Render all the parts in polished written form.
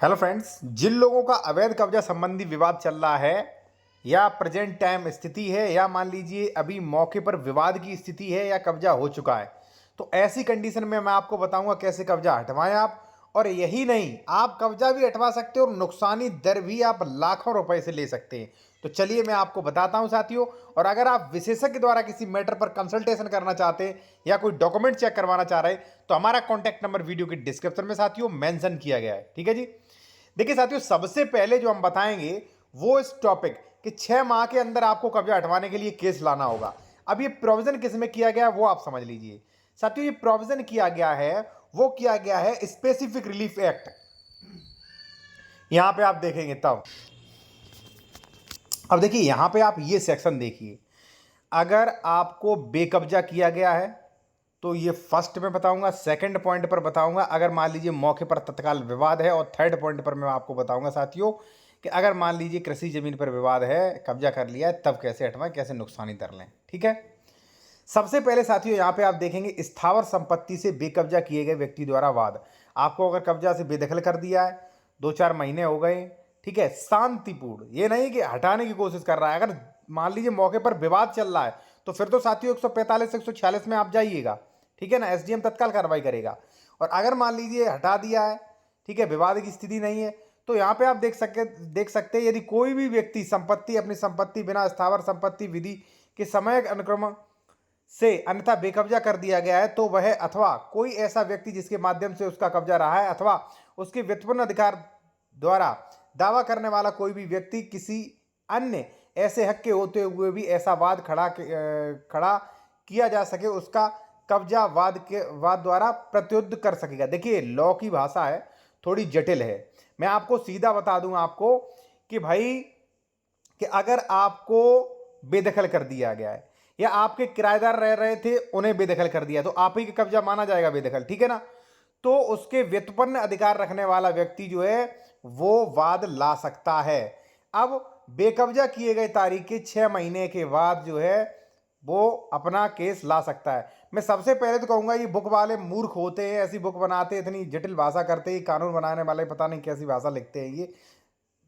Hello friends, जिन लोगों का अवैध कब्जा संबंधी विवाद चल रहा है या प्रेजेंट टाइम स्थिति है या मान लीजिए अभी मौके पर विवाद की स्थिति है या कब्जा हो चुका है, तो ऐसी कंडीशन में मैं आपको बताऊंगा कैसे कब्जा हटवाएं आप। और यही नहीं, आप कब्जा भी हटवा सकते हो और नुकसानी दर भी आप लाखों रुपए से ले सकते हैं। तो चलिए मैं आपको बताता हूं साथियों। और अगर आप विशेषज्ञ द्वारा किसी मैटर पर कंसल्टेशन करना चाहते हैं या कोई डॉक्यूमेंट चेक करवाना चाह रहे हैं तो हमारा कॉन्टैक्ट नंबर वीडियो के डिस्क्रिप्शन में साथियों मेंशन किया गया है। ठीक है जी। देखिए साथियों, सबसे पहले जो हम बताएंगे वो इस टॉपिक कि 6 माह के अंदर आपको कब्जा हटवाने के लिए केस लाना होगा। अब ये प्रोविजन किस में किया गया है वो आप समझ लीजिए साथियों। ये प्रोविजन किया गया है, वो किया गया है स्पेसिफिक रिलीफ एक्ट। यहां पे आप देखेंगे तब, अब देखिए यहां पे आप ये सेक्शन देखिए। अगर आपको बेकब्जा किया गया है तो ये फर्स्ट में बताऊंगा, सेकंड पॉइंट पर बताऊंगा अगर मान लीजिए मौके पर तत्काल विवाद है, और थर्ड पॉइंट पर मैं आपको बताऊंगा साथियों कि अगर मान लीजिए कृषि जमीन पर विवाद है, कब्जा कर लिया है, तब कैसे हटवाएं, कैसे नुकसानी दर लें। ठीक है। सबसे पहले साथियों यहां पे आप देखेंगे स्थावर संपत्ति से बेकब्जा किए गए व्यक्ति द्वारा वाद। आपको अगर कब्जा से बेदखल कर दिया है, 2-4 महीने हो गए, ठीक है, शांतिपूर्ण, ये नहीं कि हटाने की कोशिश कर रहा है, अगर मान लीजिए मौके पर विवाद चल रहा है तो फिर तो साथियों 145 146 में आप जाइएगा। ठीक है ना, एसडीएम तत्काल कार्रवाई करेगा। और अगर मान लीजिए हटा दिया है, ठीक है, विवाद की स्थिति नहीं है, तो यहां पे आप देख सकते हैं यदि कोई भी व्यक्ति संपत्ति अपनी संपत्ति बिना स्थावर संपत्ति विधि के समय अनुक्रम से अन्यथा बेकब्जा कर दिया गया है तो वह अथवा कोई ऐसा व्यक्ति जिसके माध्यम से उसका कब्जा रहा है अथवा उसके व्युत्पन्न अधिकार द्वारा दावा करने वाला कोई भी व्यक्ति किसी अन्य ऐसे हक के होते हुए भी ऐसा वाद खड़ा किया जा सके उसका कब्जा वाद द्वारा प्रत्युद्ध कर सकेगा। देखिए लॉ की भाषा है, थोड़ी जटिल है। मैं आपको सीधा बता दूं आपको कि भाई कि अगर आपको बेदखल कर दिया गया है या आपके किराएदार रह रहे थे उन्हें बेदखल कर दिया तो आप ही का कब्जा माना जाएगा बेदखल। ठीक है ना। तो उसके व्युत्पन्न अधिकार रखने वाला व्यक्ति जो है वो वाद ला सकता है। अब बेकब्जा किए गए तारीख के 6 महीने के बाद जो है वो अपना केस ला सकता है। मैं सबसे पहले तो कहूंगा ये बुक वाले मूर्ख होते हैं, ऐसी बुक बनाते हैं, इतनी जटिल भाषा करते हैं, कानून बनाने वाले पता नहीं कैसी भाषा लिखते हैं। ये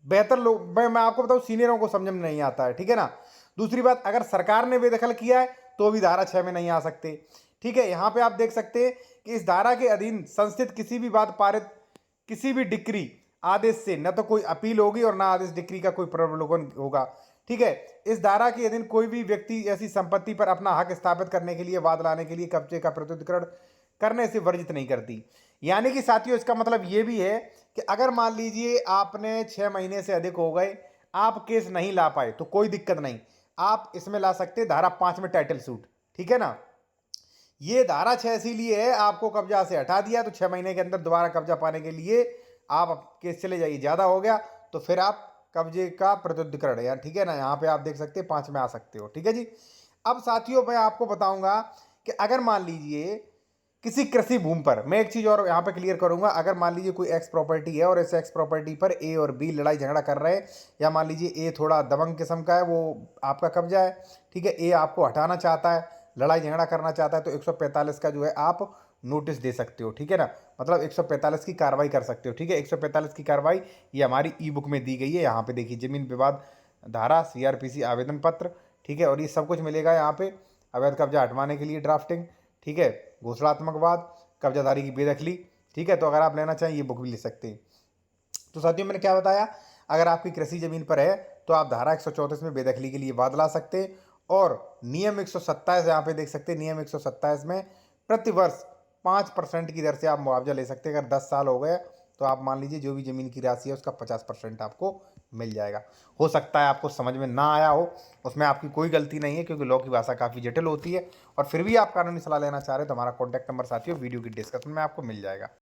बेहतर लोग, मैं आपको बताऊं सीनियरों को समझ में नहीं आता है। ठीक है ना। दूसरी बात, अगर सरकार ने बेदखल किया है तो भी धारा 6 में नहीं आ सकते। ठीक है। यहां पे आप देख सकते हैं कि इस धारा के अधीन संस्थित किसी भी बात पारित किसी भी डिक्री आदेश से न तो कोई अपील होगी और ना आदेश डिक्री का कोई प्रलोभन होगा। ठीक है। इस धारा के अधीन कोई भी व्यक्ति ऐसी संपत्ति पर अपना हक स्थापित करने के लिए वाद लाने के लिए कब्जे का प्रत्युत्तरण करने से वर्जित नहीं करती। यानी कि साथियों इसका मतलब यह भी है कि अगर मान लीजिए आपने 6 महीने से अधिक हो गए, आप केस नहीं ला पाए तो कोई दिक्कत नहीं, आप इसमें ला सकते हैं धारा 5 में टाइटल सूट। ठीक है ना। ये धारा 6 इसीलिए है, आपको कब्जा से हटा दिया तो 6 महीने के अंदर दोबारा कब्जा पाने के लिए आप केस चले जाइए। ज्यादा हो गया तो फिर आप कब्जे का प्रत्युत्तरण है। ठीक है ना, यहाँ पे आप देख सकते हैं 5 में आ सकते हो। ठीक है जी। अब साथियों मैं आपको बताऊंगा कि अगर मान लीजिए किसी कृषि भूमि पर, मैं एक चीज और यहाँ पे क्लियर करूंगा, अगर मान लीजिए कोई एक्स प्रॉपर्टी है और इस एक्स प्रॉपर्टी पर ए और बी लड़ाई झगड़ा कर रहे हैं, या मान लीजिए ए थोड़ा दबंग किस्म का है, वो आपका कब्जा है। ठीक है। ए आपको हटाना चाहता है, लड़ाई झगड़ा करना चाहता है तो 145 का जो है आप नोटिस दे सकते हो। ठीक है ना, मतलब 145 की कार्रवाई कर सकते हो। ठीक है। 145 की कार्रवाई ये हमारी ई बुक में दी गई है। यहाँ पे देखिए जमीन विवाद धारा, सीआरपीसी आवेदन पत्र, ठीक है, और ये सब कुछ मिलेगा यहाँ पे। अवैध कब्जा हटवाने के लिए ड्राफ्टिंग, ठीक है, घोषणात्मक वाद, कब्जाधारी की बेदखली। ठीक है। तो अगर आप लेना चाहें ये बुक भी ले सकते हैं। तो साथियों मैंने क्या बताया, अगर आपकी कृषि जमीन पर है तो आप धारा 134 में बेदखली के लिए वाद ला सकते हैं। और नियम 127 यहाँ पे देख सकते हैं, नियम 127 में प्रतिवर्ष 5% की दर से आप मुआवजा ले सकते हैं। अगर 10 साल हो गए तो आप मान लीजिए जो भी जमीन की राशि है उसका 50% आपको मिल जाएगा। हो सकता है आपको समझ में ना आया हो, उसमें आपकी कोई गलती नहीं है क्योंकि लॉ की भाषा काफ़ी जटिल होती है। और फिर भी आप कानूनी सलाह लेना चाह रहे हैं तो हमारा कॉन्टैक्ट नंबर साथियों वीडियो की डिस्क्रिप्शन में आपको मिल जाएगा।